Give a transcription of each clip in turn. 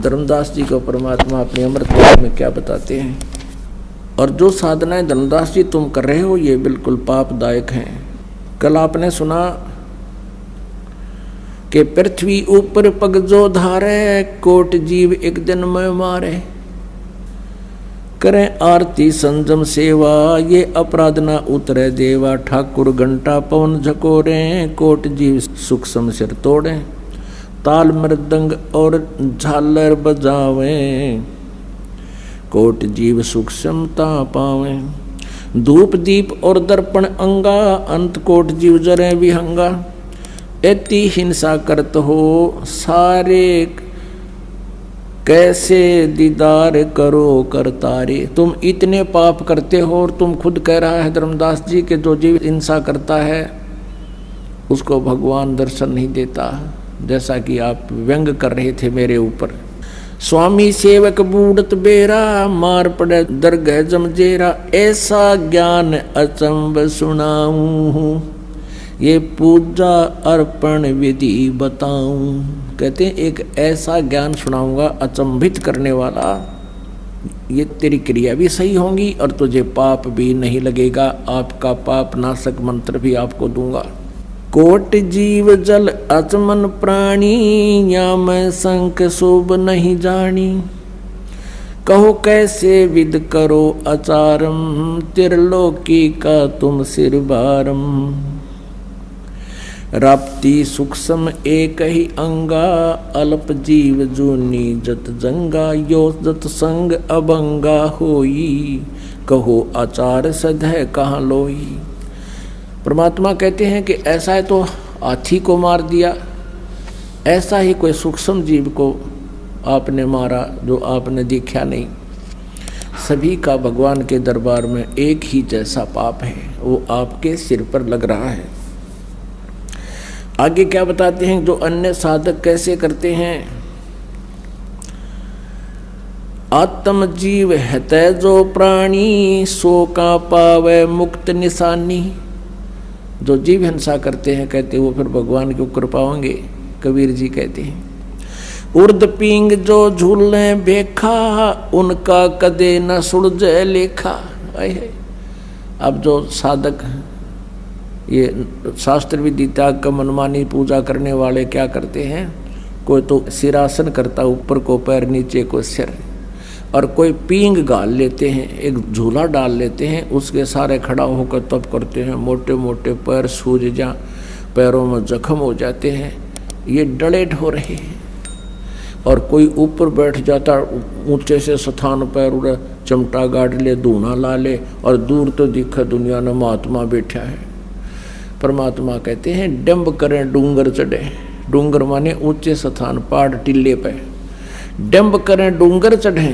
धर्मदास जी को परमात्मा अपनी अमृत वाणी में क्या बताते हैं। और जो साधनाएं धर्मदास जी तुम कर रहे हो ये बिल्कुल पापदायक हैं। कल आपने सुना कि पृथ्वी ऊपर पग जो धारे, कोट जीव एक दिन में मारे। करें आरती संजम सेवा, ये अपराध ना उतरे देवा। ठाकुर घंटा पवन झकोरे, कोट जीव सुख समसिर तोड़े। ताल मृदंग और झालर बजावे, कोट जीव सुख समता पावे। धूप दीप और दर्पण अंगा, अंत कोट जीव जरे विहंगा। एति हिंसा करत हो सारे, कैसे दीदार करो करतारे। तुम इतने पाप करते हो और तुम खुद कह रहा है धर्मदास जी के जो जीव हिंसा करता है उसको भगवान दर्शन नहीं देता, जैसा कि आप व्यंग कर रहे थे मेरे ऊपर। स्वामी सेवक बूढ़त बेरा, मार पड़े दरगह जमजेरा। ऐसा ज्ञान अचंब सुनाऊं, ये पूजा अर्पण विधि बताऊं। कहते हैं एक ऐसा ज्ञान सुनाऊंगा अचंभित करने वाला, ये तेरी क्रिया भी सही होंगी और तुझे पाप भी नहीं लगेगा। आपका पाप नाशक मंत्र भी आपको दूंगा। कोट जीव जल अचमन प्राणी, या मैं संक शोभ नहीं जानी। कहो कैसे विद करो आचारम, त्रिलोकी का तुम सिर भारम। राप्ती सूक्ष्म एक ही अंगा, अल्प जीव जूनी जत जंगा। यो जत संग अभंगा होई, कहो आचार सधय कहाँ लोई। परमात्मा कहते हैं कि ऐसा है तो हाथी को मार दिया, ऐसा ही कोई सूक्ष्म जीव को आपने मारा जो आपने देखा नहीं। सभी का भगवान के दरबार में एक ही जैसा पाप है, वो आपके सिर पर लग रहा है। आगे क्या बताते हैं जो अन्य साधक कैसे करते हैं। आत्म जीव है जो प्राणी, सो का पावे मुक्त निशानी। जो जीव हिंसा करते हैं कहते वो फिर भगवान के ऊपर पाएंगे। कबीर जी कहते हैं उर्द पींग जो झूले बेखा, उनका कदे न सुलझे लेखा। अब जो साधक ये शास्त्र विधि त्याग का मनमानी पूजा करने वाले क्या करते हैं, कोई तो सिरासन करता ऊपर को पैर नीचे को सिर, और कोई पींग गाल लेते हैं, एक झूला डाल लेते हैं, उसके सारे खड़ा होकर तप करते हैं। मोटे मोटे पैर सूज जा, पैरों में जख्म हो जाते हैं, ये डलेट हो रहे हैं। और कोई ऊपर बैठ जाता ऊंचे से स्थान पैर उड़ा, चमटा गाड़ ले, धूना ला ले, और दूर तो दिखा दुनिया में महात्मा बैठा है। परमात्मा कहते हैं डंब करें डूंगर चढ़े। डूंगर माने ऊंचे स्थान, पहाड़ टिल्ले पे। डंब करें डूंगर चढ़े,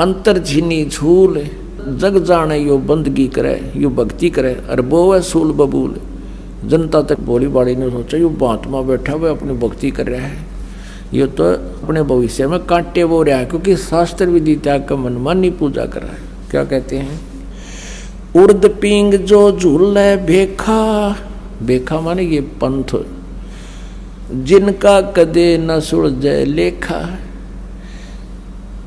अंतर झीनी झूल। जग जाने यो बंदगी करे, यो भक्ति करे। अरे बोवे सूल बबूल। जनता तक बोली बाड़ी ने सोचा यो महात्मा बैठा हुआ अपनी भक्ति कर रहा है, ये तो अपने भविष्य में कांटे बो रहा है, क्योंकि शास्त्र विधि त्याग का मनमानी पूजा कर रहा है। क्या कहते हैं उर्द पींग जो झूले भेखा। भेखा माने ये पंथ, जिनका कदे न सुलझे लेखा।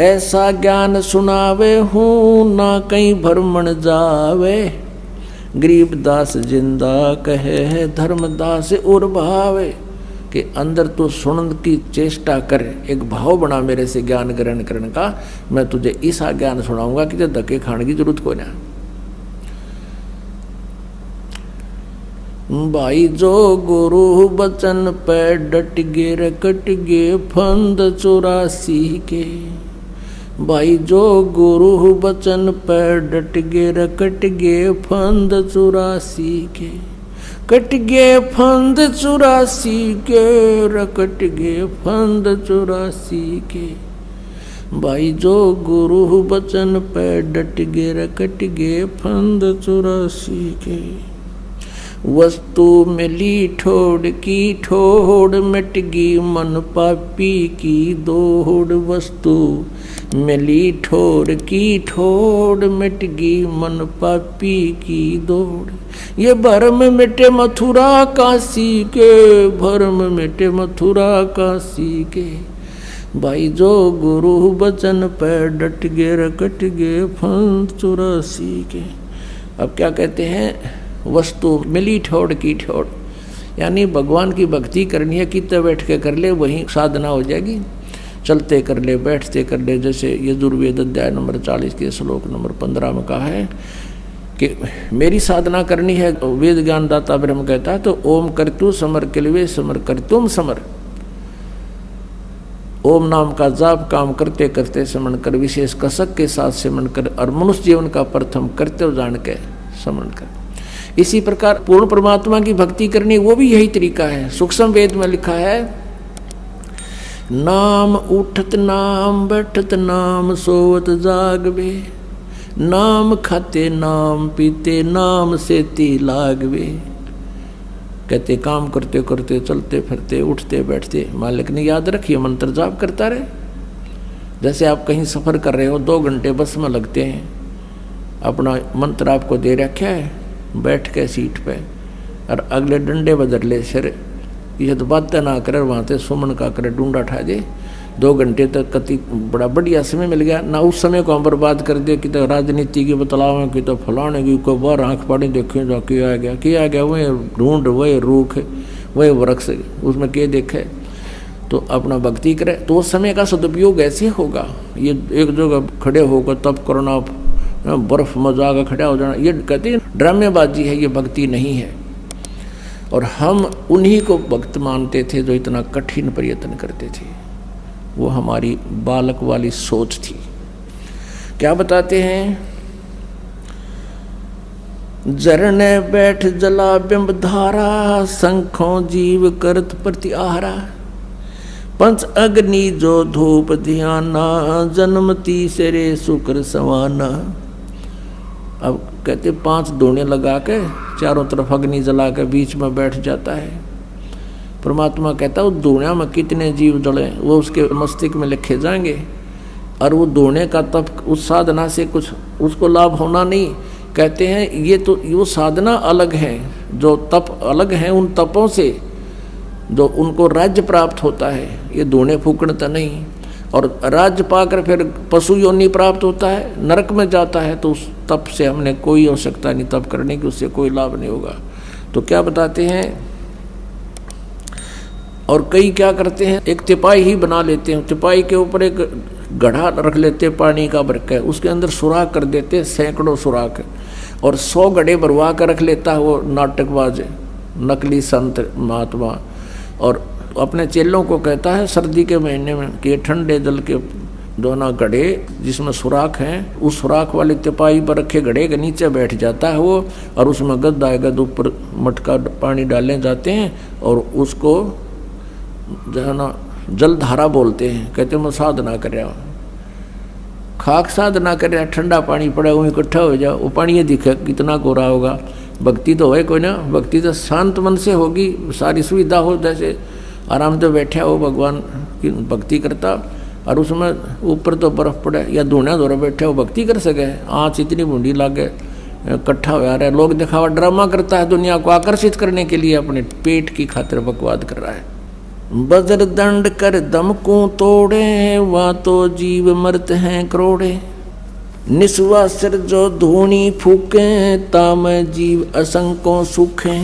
ऐसा ज्ञान सुनावे हूँ, ना कहीं भ्रमण जावे। गरीबदास जिंदा कहे है, धर्मदास उर भावे। कि अंदर तो सुनने की चेष्टा कर, एक भाव बना मेरे से ज्ञान ग्रहण करने का। मैं तुझे ऐसा ज्ञान सुनाऊंगा कि तुझे धक्के खाने की जरूरत को ना। भाई जो गुरु बचन पे डट गे रकट गे फंद 84 के। भाई जो गुरु बचन पे डट गे रकट गे फंद 84 के। कट गे फंद 84 के, रकट गे फंद 84 के। भाई जो गुरु बचन पे डट गे रकट गे फंद 84 के। वस्तु मिली ठोड़ की ठोड़, मिट गई मन पापी की दौड़। वस्तु मिली ठोड़ की ठोड़, मिट गई मन पापी की दौड़। ये भरम मिटे मथुरा काशी के, भरम मिटे मथुरा काशी के। भाई जो गुरु बचन पे डट गे रकट गे फल 84 के। अब क्या कहते हैं, वस्तु मिली ठोड़ की ठोड़, यानी भगवान की भक्ति करनी है, कितने बैठ के कर ले वही साधना हो जाएगी। चलते कर ले, बैठते कर ले, जैसे यजुर्वेद अध्याय नंबर 40 के श्लोक नंबर 15 में कहा है कि मेरी साधना करनी है। वेद ज्ञान दाता ब्रह्म कहता है तो ओम करतु समर किलवे समर कर तुम समर। ओम नाम का जाप काम करते करते समन कर, विशेष कसक के साथ समन कर, और मनुष्य जीवन का प्रथम कर्तव्य जान के समन कर। इसी प्रकार पूर्ण परमात्मा की भक्ति करनी, वो भी यही तरीका है। सूक्ष्म वेद में लिखा है, नाम उठत नाम बैठत नाम सोवत जागवे, नाम खाते नाम पीते नाम सेती लागवे। कहते काम करते करते चलते फिरते उठते बैठते मालिक ने याद रखिए, मंत्र जाप करता रहे। जैसे आप कहीं सफर कर रहे हो, 2 घंटे बस में लगते हैं, अपना मंत्र आपको दे रखा है, बैठ के सीट पे और अगले डंडे बदल ले सिर, ये तो बातें ना करे, वहाँ से सुमन का करे डूंडा उठा दे। 2 घंटे तक कति बड़ा बढ़िया समय मिल गया ना, उस समय को हम बर्बाद कर दे कि तो राजनीति की बतलावें कि तो फलाने की कोई बार आँख पानी देखे जा किया गया वही ढूंढ वही रूख वही वृक्ष उसमें क्या देखे। तो अपना भक्ति करे तो उस समय का सदुपयोग ऐसे होगा। ये एक जगह खड़े होकर तब करना, बर्फ में जाकर खड़ा हो जाना, ये कहते हैं ड्रामेबाजी है, ये भक्ति नहीं है। और हम उन्हीं को भक्त मानते थे जो इतना कठिन प्रयत्न करते थे। वो हमारी बालक वाली सोच थी। क्या बताते हैं, झरने बैठ जला बिंब धारा, शंखों जीव करत प्रति आहारा। पंच अग्नि जो धूप ध्याना, जन्म तीसरे शुक्र सवाना। अब कहते 5 दोने लगा के चारों तरफ अग्नि जला के बीच में बैठ जाता है। परमात्मा कहता है उस दोनिया में कितने जीव जले वो उसके मस्तिष्क में लिखे जाएंगे। और वो दोने का तप उस साधना से कुछ उसको लाभ होना नहीं। कहते हैं ये तो वो साधना अलग है, जो तप अलग है उन तपों से जो उनको राज्य प्राप्त होता है। ये दोने फूकणता नहीं। और राज्य पाकर फिर पशु योनि प्राप्त होता है, नरक में जाता है, तो उस तप से हमने कोई आवश्यकता नहीं तप करने की, उससे कोई लाभ नहीं होगा। तो क्या बताते हैं, और कई क्या करते हैं, एक तिपाई ही बना लेते हैं, तिपाई के ऊपर एक गड्ढा रख लेते हैं पानी का भर के, उसके अंदर सुराख कर देते हैं, सैकड़ों सुराख, और 100 गड्ढे भरवा कर रख लेता है वो नाटकबाज नकली संत महात्मा। और अपने चेलों को कहता है सर्दी के महीने में कि ठंडे जल के दोना घड़े जिसमें सुराख हैं, उस सुराख वाली तिपाई पर रखे घड़े के नीचे बैठ जाता है वो, और उसमें गद्दा गद ऊपर मटका पानी डाले जाते हैं, और उसको जो है ना जलधारा बोलते हैं। कहते मैं साधना कर रहा हूँ, खाक साधना कर रहा, ठंडा पानी पड़ा वहीं इकट्ठा हो जाओ, वो पानी ये दिखे कितना गोरा होगा। भक्ति तो है कोई ना, भक्ति तो शांत मन से होगी, सारी सुविधा हो, जैसे आराम से बैठा हो भगवान की भक्ति करता, और उसमें ऊपर तो बर्फ पड़े या धुना धोरा बैठे हो भक्ति कर सके। आँच इतनी बूंदी लागे इकट्ठा हो रहा है, लोग दिखावा ड्रामा करता है, दुनिया को आकर्षित करने के लिए अपने पेट की खातिर बकवाद कर रहा है। बज्र दंड कर दम को तोड़े, वहाँ तो जीव मरत हैं करोड़े। निस्वा सिर जो धूनी फूके, ताम जीव असंकों सुखे।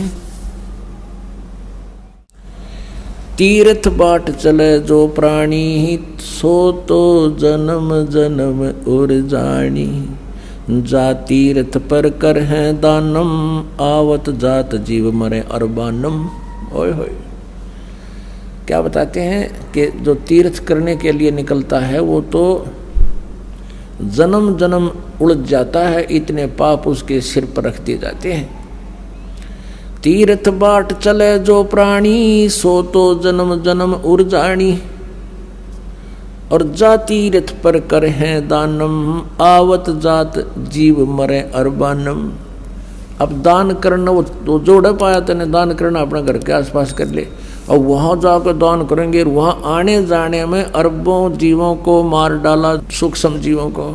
तीर्थ बाट चले जो प्राणी, सो तो जन्म जन्म और जानी। जा तीर्थ पर कर है दानम, आवत जात जीव मरे अरबानम। ओए होए, क्या बताते हैं कि जो तीर्थ करने के लिए निकलता है वो तो जन्म जन्म उलझ जाता है, इतने पाप उसके सिर पर रख दिए जाते हैं। तीर्थ बाट चले जो प्राणी, सो तो जन्म जन्म उर जानी। और जा तीर्थ पर कर है दानम, आवत जात जीव मरे अरबानम। अब दान करना वो जोड़ पाया तेने दान करना अपने घर के आसपास कर ले, और वहां जाकर दान करेंगे, वहां आने जाने में अरबों जीवों को मार डाला, सूक्ष्म जीवों को।